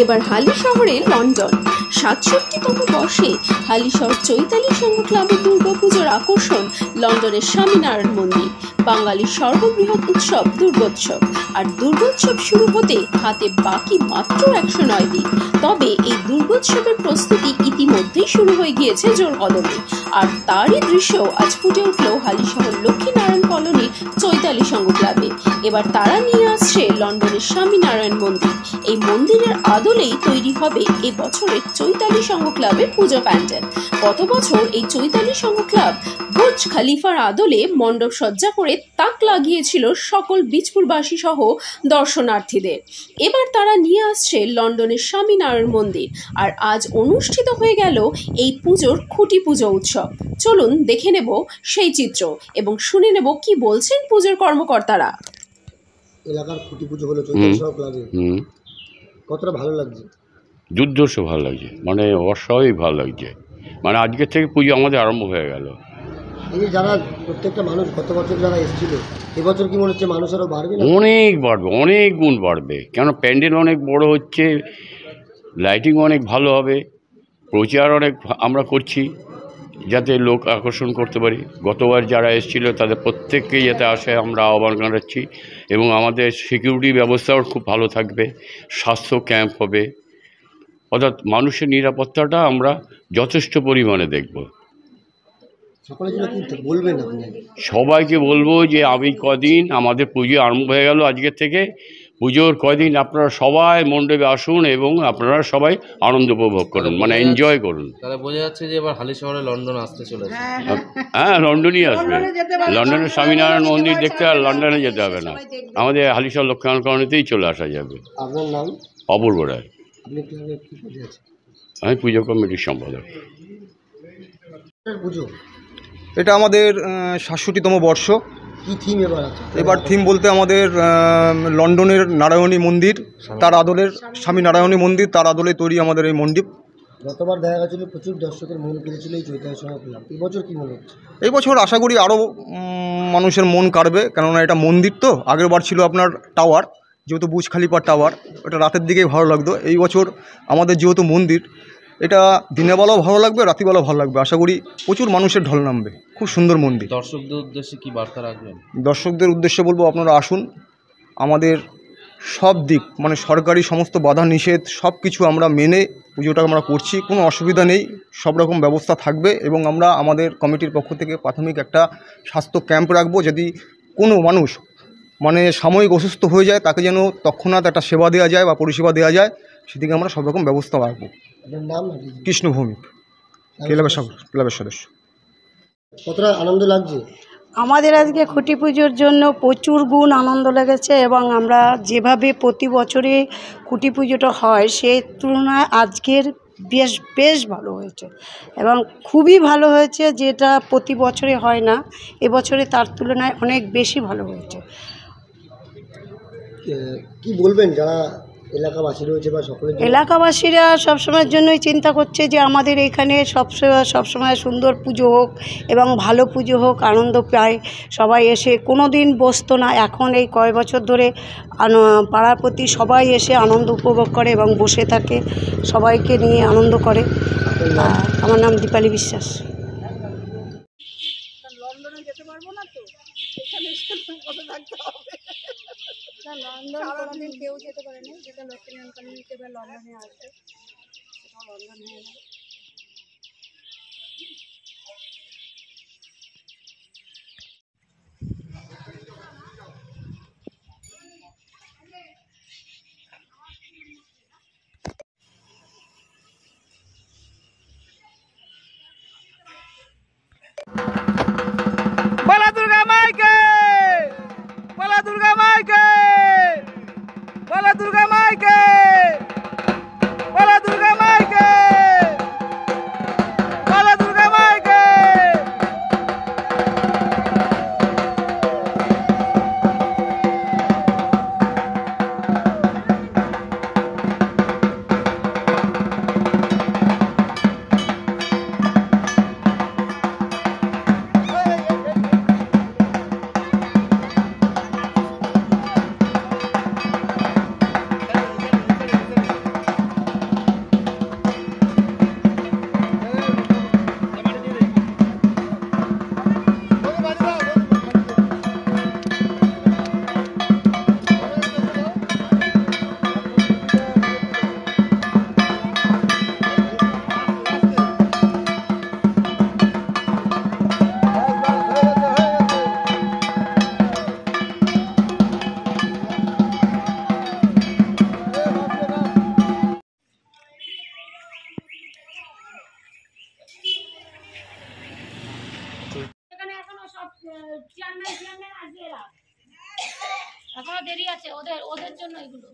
এবার হালিশহরে লন্ডন ৬৭তম বর্ষে হালিশহর চৈতালি সংঘ ক্লাবের দুর্গাপুজোর আকর্ষণ লন্ডনের স্বামীনারায়ণ মন্দির। বাঙালির সর্ববৃহৎ উৎসব দুর্গোৎসব। আর দুর্গোৎসব শুরু হতে হাতে বাকি মাত্র ১০৯ দিন। তবে এই দুর্গোৎসবের প্রস্তুতি ইতিমধ্যেই শুরু হয়ে গিয়েছে জোর কদমে। আর তারই দৃশ্য আজ ফুটে উঠল হালিশহর লক্ষ্মীনারায়ণ কলোনির চৈতালি সংঘ ক্লাবে। এবার তারা নিয়ে আসছে লন্ডনের স্বামীনারায়ণ মন্দির। এই মন্দিরের আদলেই তৈরি হবে এ বছরের চৈতালি সংঘ ক্লাবের পুজো প্যান্ডেল। গত বছর এই চৈতালি সংঘ ক্লাব বুর্জ খলিফার আদলে মণ্ডপ সজ্জা করে তাক লাগিয়েছিল সকল বীজপুরবাসী সহ দর্শনার্থীদের। এবার তারা নিয়ে আসছে লন্ডনের স্বামীনারায়ণ মন্দির। আর আজ অনুষ্ঠিত হয়ে গেল এই পুজোর খুঁটি পুজো উৎসব। চলুন দেখে নেব সেই চিত্র এবং শুনে নেব কি বলছেন পুজোর কর্মকর্তারা। এলাকার খুঁটি পুজো হলো চৈতালি সংঘ ক্লাবে, কতটা ভালো লাগছে? দুর্ধর্ষ ভালো লাগছে, মানে অস্বাভাবিক ভালো লাগছে। মানে আজকের থেকে পুজো আমাদের আরম্ভ হয়ে গেল। এই যে যারা প্রত্যেকটা মানুষ গত বছর যারা এসেছিল, এবছর কি মনে হচ্ছে মানুষ আরও বাড়বে? অনেক বাড়বে, অনেক গুণ বাড়বে। কেন প্যান্ডেল অনেক বড় হচ্ছে, লাইটিং অনেক ভালো হবে, প্রচার অনেক আমরা করছি যাতে লোক আকর্ষণ করতে পারি। গতবার যারা এসেছিল তাদের প্রত্যেককেই যাতে আসে আমরা আহ্বান জানাচ্ছি। এবং আমাদের সিকিউরিটি ব্যবস্থাও খুব ভালো থাকবে, স্বাস্থ্য ক্যাম্প হবে, অর্থাৎ মানুষের নিরাপত্তাটা আমরা যথেষ্ট পরিমাণে দেখব। সবাইকে বলবো যে আমি কদিন আমাদের পুজো আরম্ভ হয়ে গেল আজকের থেকে, পুজোর কয়দিন আপনারা সবাই মণ্ডপে আসুন এবং আপনারা সবাই আনন্দ উপভোগ করুন, মানে এনজয় করুন। তাহলে বোঝা যাচ্ছে যে এবার হালিশহরে লন্ডন আসতে চলেছে। হ্যাঁ, লন্ডনই আসবে। লন্ডনের স্বামীনারায়ণ মন্দির দেখতে আর লন্ডনে যেতে হবে না, আমাদের হালিশহর লক্ষ্মীনারায়ণ কলোনিতেই চলে আসা যাবে। আপনার নাম? অপূর্ব রায়। আমি পুজো কমিটির সম্পাদক। এটা আমাদের ৬৭তম বর্ষ। কি থিম এবার আছে? এবার থিম বলতে আমাদের লন্ডনের নারায়ণী মন্দির, তার আদলের স্বামীনারায়ণী মন্দির, তার আদলে তৈরি আমাদের এই মন্দির। গতবার দেখা গেছিল প্রচুর দর্শকের মন কেড়েছিল এই চৈতালি সংঘ ক্লাব, এই বছর কী মনে হচ্ছে? এই বছর আশা করি আরও মানুষের মন কাড়বে, কেননা এটা মন্দির তো। আগের বার ছিল আপনার টাওয়ার, যেহেতু বুর্জ খলিফার টাওয়ার, ওটা রাতের দিকেই ভালো লাগতো। এই বছর আমাদের যেহেতু মন্দির, এটা দিনের বেলাও ভালো লাগবে, রাত্রিবেলাও ভালো লাগবে। আশা করি প্রচুর মানুষের ঢল নামবে। খুব সুন্দর মন্দির। দর্শকদের উদ্দেশ্যে কি বার্তা রাখবেন? দর্শকদের উদ্দেশ্যে বলবো আপনারা আসুন। আমাদের সব দিক মানে সরকারি সমস্ত বাধা নিষেধ সব কিছু আমরা মেনে পুজোটা আমরা করছি, কোনো অসুবিধা নেই, সব রকম ব্যবস্থা থাকবে। এবং আমরা আমাদের কমিটির পক্ষ থেকে প্রাথমিক একটা স্বাস্থ্য ক্যাম্প রাখবো, যদি কোনো মানুষ মানে সাময়িক অসুস্থ হয়ে যায় তাকে যেন তৎক্ষণাৎ একটা সেবা দেওয়া যায় বা পরিষেবা দেওয়া যায়, সেদিকে আমরা সব রকম ব্যবস্থা রাখবো। কৃষ্ণ ভৌমিক, ক্লাবের সদস্য। কতটা আনন্দ লাগছে? আমাদের আজকে খুঁটি পুজোর জন্য প্রচুর গুণ আনন্দ লেগেছে। এবং আমরা যেভাবে প্রতি বছরে খুঁটি পুজোটা হয় সেই তুলনায় আজকের বেশ ভালো হয়েছে এবং খুবই ভালো হয়েছে, যেটা প্রতি বছরে হয় না, এবছরে তার তুলনায় অনেক বেশি ভালো হয়েছে। কি বলবেন যারা এলাকাবাসী রয়েছে বা সকলে? এলাকাবাসীরা সবসময়ের জন্যই চিন্তা করছে যে আমাদের এখানে সবসময় সুন্দর পুজো হোক এবং ভালো পুজো হোক, আনন্দ পায় সবাই এসে। কোনো দিন বসতো না, এখন এই কয়েক বছর ধরে পাড়ার প্রতি সবাই এসে আনন্দ উপভোগ করে এবং বসে থাকে, সবাইকে নিয়ে আনন্দ করে। আমার নাম দীপালি বিশ্বাস। লন্ডনে যেতে পারবো না তো, এখানে কথা থাকতে হবে। লন্ডন কোনোদিন কেউ যেতে পারে না, যেটা লক্ষ্মীনারায়ণ কলোনিতে এবার লন্ডনে আসবে, সেটা লন্ডন হয়ে যাবে। बोला दुर्गा माई के, बोला दुर्गा माई के, बोला दुर्गा माई के, बोला दुर्गा माई के। চেয়ারম্যান আসবে এরা, এখনো দেরি আছে ওদের জন্য এগুলো।